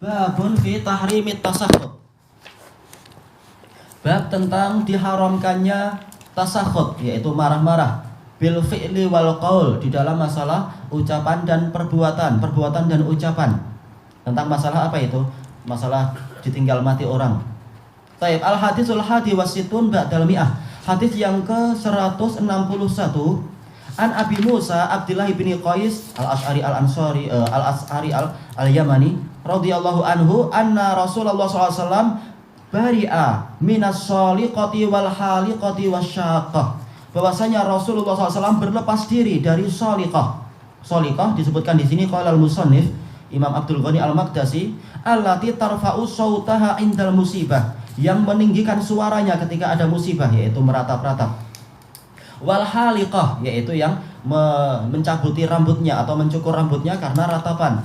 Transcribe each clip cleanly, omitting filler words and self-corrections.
Babun fi tahrimit tasakhut. Bab tentang diharamkannya tasakhut, yaitu marah-marah, bil fi'li wal qaul, di dalam masalah ucapan dan perbuatan dan ucapan. Tentang masalah apa itu? Masalah ditinggal mati orang. Taib al hadisul hadi wasitun ba'dal mi'ah. Hadis yang ke-161 an Abi Musa Abdullah bin Qais al-Asy'ari al-Ansari al-Asy'ari al-Yamani radhiyallahu anhu anna Rasulullah SAW bari'a minas shaliqati wal haliqati wasyaqah. Bahwasanya Rasulullah SAW berlepas diri dari shaliqah. Shaliqah disebutkan di sini qala al-musannif Imam Abdul Ghani al-Maqdisi allati tarfa'u sautaha indal musibah, yang meninggikan suaranya ketika ada musibah, yaitu meratap-ratap. Wal haliqah, yaitu yang mencabuti rambutnya atau mencukur rambutnya karena ratapan,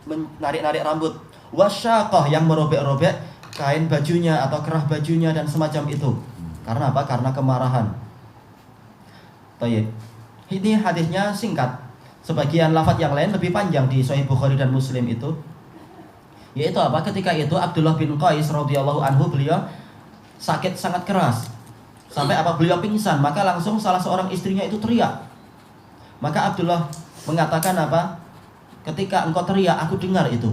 menarik-narik rambut. Wasyaqah, yang merobek-robek kain bajunya atau kerah bajunya dan semacam itu. Karena apa? Karena kemarahan. Baik. Ini hadisnya singkat. Sebagian lafaz yang lain lebih panjang di Sahih Bukhari dan Muslim itu. Yaitu apa? Ketika itu Abdullah bin Qais radhiyallahu anhu, beliau sakit sangat keras. Sampai apa? Beliau pingsan, maka langsung salah seorang istrinya itu teriak. Maka Abdullah mengatakan apa? Ketika engkau teriak, aku dengar itu.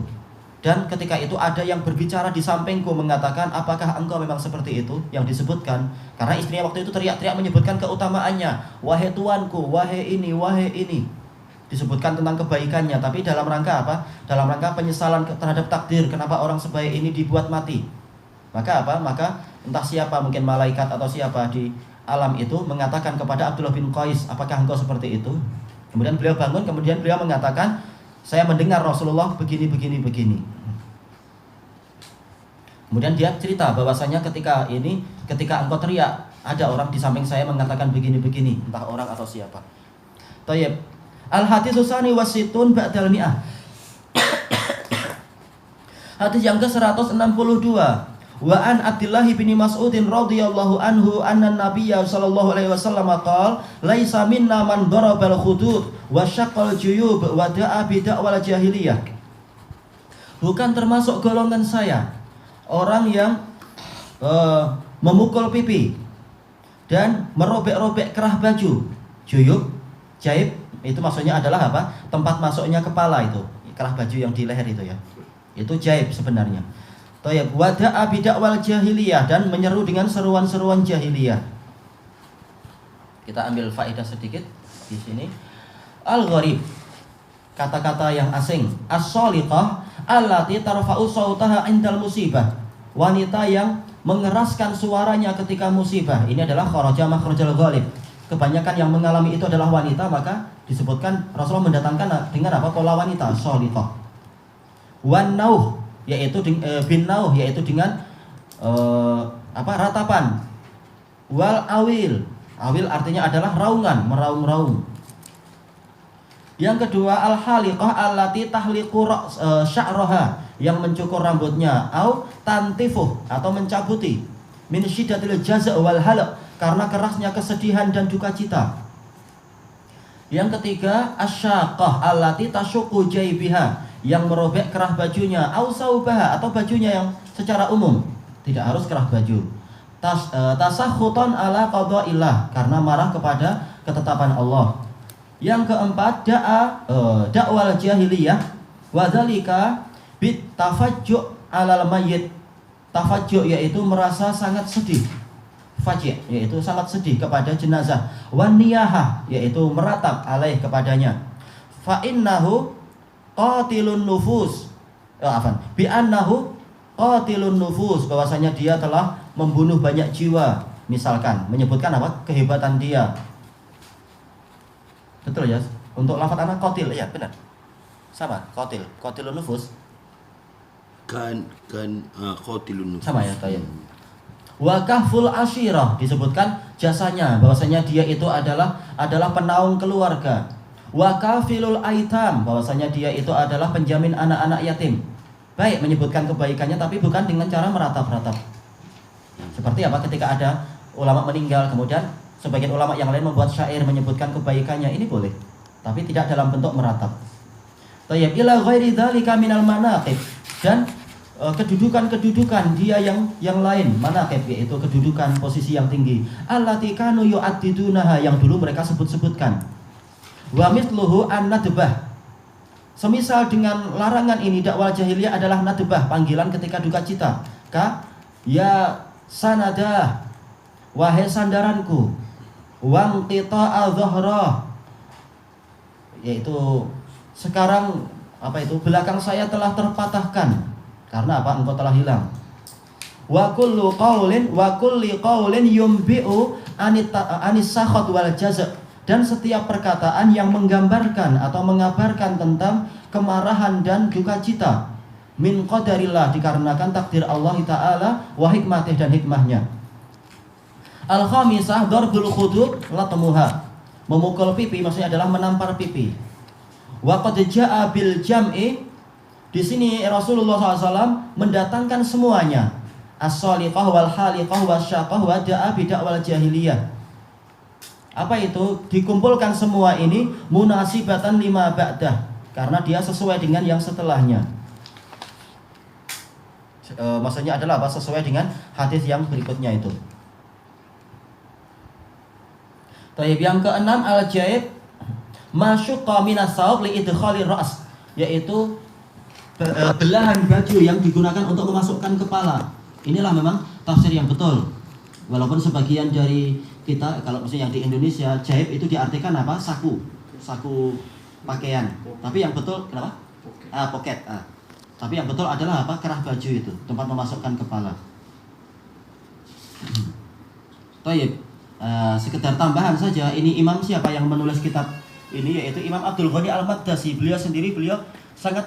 Dan ketika itu ada yang berbicara di sampingku mengatakan, apakah engkau memang seperti itu yang disebutkan? Karena istrinya waktu itu teriak-teriak menyebutkan keutamaannya. Wahai tuanku, wahai ini, wahai ini. Disebutkan tentang kebaikannya, tapi dalam rangka apa? Dalam rangka penyesalan terhadap takdir, kenapa orang sebaik ini dibuat mati. Maka apa? Maka entah siapa, mungkin malaikat atau siapa di alam itu mengatakan kepada Abdullah bin Qais, apakah engkau seperti itu? Kemudian beliau bangun, kemudian beliau mengatakan, saya mendengar Rasulullah begini. Kemudian dia cerita bahwasanya ketika engkau teriak, ada orang di samping saya mengatakan begini, entah orang atau siapa. Tayyib. Al-haditsu tsani wasitun ba'dal mi'ah. Hadis yang ke-162. Wa an Abdullah bin Mas'ud radhiyallahu anhu anna Nabiyya sallallahu alaihi wasallam qala laisa minna man darabal khudud wa syaqqal juyub wa da'a bid'awal jahiliyah. Bukan termasuk golongan saya orang yang memukul pipi dan merobek-robek kerah baju. Juyub, jaib, itu maksudnya adalah apa? Tempat masuknya kepala itu, kerah baju yang di leher itu ya. Itu jaib sebenarnya. Tayyib, wada'a bid'awal jahiliyah, dan menyeru dengan seruan-seruan jahiliyah. Kita ambil faedah sedikit di sini. Al-gharib, kata-kata yang asing. As-shaliqah allati tarfa'u sautaha indal musibah, wanita yang mengeraskan suaranya ketika musibah. Ini adalah kharaja makhrajal ghalib. Kebanyakan yang mengalami itu adalah wanita, maka disebutkan Rasulullah mendatangkan dengan apa? Pola wanita, shaliqah. Wan nauh, yaitu bin nauh, yaitu dengan ratapan. Wal awil, awil artinya adalah raungan, meraung-raung. Yang kedua, al haliqah allati tahliqu sya'raha, yang mencukur rambutnya, au tantifuh, atau mencabuti, min syiddatil jaza' wal halaq, karena kerasnya kesedihan dan duka cita. Yang ketiga, asyaqah allati tasyuqu jaybiha, yang merobek kerah bajunya, au saubaha, atau bajunya yang secara umum, tidak harus kerah baju. Tasakhutan ala qada'illah, karena marah kepada ketetapan Allah. Yang keempat, da'wal jahiliyah wa dzalika bit tafajju' alal mayyit. Tafajju' yaitu merasa sangat sedih. Faji' yaitu sangat sedih kepada jenazah. Wan niyahah yaitu meratap alaih kepadanya. Fa innahu qatilun nufus. Bi annahu qatilun nufus, bahwasanya dia telah membunuh banyak jiwa. Misalkan menyebutkan apa? Kehebatan dia. Betul ya? Untuk lafaz anak qatil, ya benar. Sama, qatilun nufus. Kan qatilun nufus. Sama ya, tayyib. Wa kahful asyirah, disebutkan jasanya, bahwasanya dia itu adalah penaung keluarga. Wa kafilul aitam, bahwasanya dia itu adalah penjamin anak-anak yatim. Baik, menyebutkan kebaikannya tapi bukan dengan cara meratap-ratap. Seperti apa? Ketika ada ulama meninggal, kemudian sebagian ulama yang lain membuat syair menyebutkan kebaikannya, ini boleh, tapi tidak dalam bentuk meratap. Tayyib, ila ghairi dzalika minal manaqib, Dan kedudukan dia yang lain, manaqib, yaitu kedudukan posisi yang tinggi, allati kanu yu'addidunaha, yang dulu mereka sebut-sebutkan. Wa mithluhu an-nadbah, semisal dengan larangan ini dakwah jahiliyah adalah nadbah, panggilan ketika duka cita. Ya sanadah, wahai sandaranku, wang qita'a dhahra, yaitu sekarang belakang saya telah terpatahkan. Karena apa? Engkau telah hilang. Wa kulli qaulin yumbi'u anis sakhat wal jaz', dan setiap perkataan yang menggambarkan atau mengabarkan tentang kemarahan dan duka cita, min qadarillah, dikarenakan takdir Allah Ta'ala, wa hikmatih, dan hikmahnya. Al-khamisah darbul khudud latmuha, memukul pipi maksudnya adalah menampar pipi. Wa qad jaa bil jam'i, di sini Rasulullah SAW mendatangkan semuanya, as-saliqah wal haliqah wasyaqah wa da'a bidakwal jahiliyah. Apa itu? Dikumpulkan semua ini munasibatan lima ba'dah, karena dia sesuai dengan yang setelahnya. Maksudnya adalah apa? Sesuai dengan hadis yang berikutnya itu. Taib yang keenam, al-jaib masyuqqa minas sawq li idkhali ra's, yaitu belahan baju yang digunakan untuk memasukkan kepala. Inilah memang tafsir yang betul. Walaupun sebagian dari kita, kalau misalnya yang di Indonesia, jaib itu diartikan apa? Saku pakaian. Tapi yang betul kenapa? Pocket. Tapi yang betul adalah apa? Kerah baju itu, tempat memasukkan kepala. Taib. Sekedar tambahan saja, ini imam siapa yang menulis kitab ini, yaitu Imam Abdul Ghani Al-Maqdisi. Beliau sangat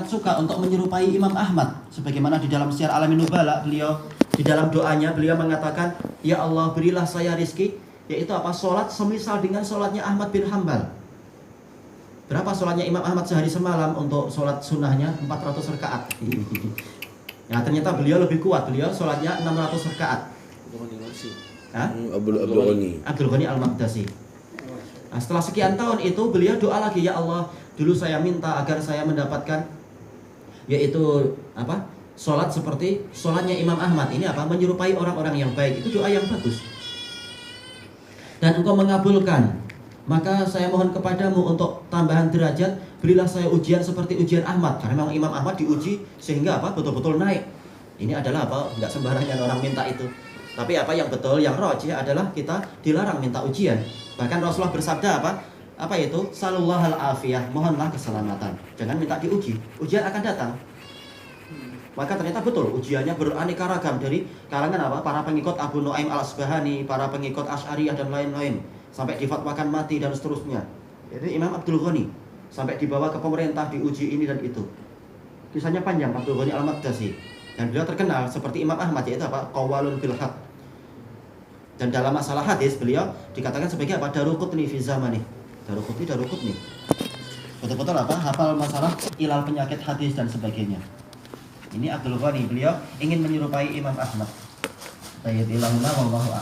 suka untuk menyerupai Imam Ahmad, sebagaimana di dalam Syiar Alamin Nubala, beliau di dalam doanya beliau mengatakan, ya Allah berilah saya rizki, yaitu apa? Sholat semisal dengan sholatnya Ahmad bin Hanbal. Berapa sholatnya Imam Ahmad sehari semalam? Untuk sholat sunnahnya 400 rakaat. Nah ternyata beliau lebih kuat, beliau sholatnya 600 rakaat. Abdul Ghani Al-Maqdisi. Nah, setelah sekian tahun itu beliau doa lagi, ya Allah, dulu saya minta agar saya mendapatkan, yaitu apa? Sholat seperti sholatnya Imam Ahmad. Ini apa? Menyerupai orang-orang yang baik. Itu doa yang bagus. Dan engkau mengabulkan, maka saya mohon kepadamu untuk tambahan derajat, berilah saya ujian seperti ujian Ahmad. Karena memang Imam Ahmad diuji sehingga apa? Betul-betul naik. Ini adalah apa? Enggak sembarangan orang minta itu. Tapi apa yang betul, yang rajih adalah kita dilarang minta ujian. Bahkan Rasulullah bersabda apa? Apa itu? Sallallahu al-afiyah, mohonlah keselamatan. Jangan minta diuji, ujian akan datang. Maka ternyata betul, ujiannya beraneka ragam, dari kalangan apa? Para pengikut Abu Nuaim al-Asbahani, para pengikut Asy'ariyah dan lain-lain, sampai difatwakan mati dan seterusnya. Jadi Imam Abdul Ghani sampai dibawa ke pemerintah, diuji ini dan itu. Kisahnya panjang, Abdul Ghani Al-Maqdisi. Dan beliau terkenal seperti Imam Ahmad, yaitu apa? Qawwalun bil haq. Dan dalam masalah hadis beliau dikatakan sebagai apa? Daruqutni fi zamani. Daruqutni. Betul-betul apa? Hafal masalah ilal penyakit hadis dan sebagainya. Ini Abdul Ghani, beliau ingin menyerupai Imam Ahmad. Tayyib ilahuna wallahu a'lam.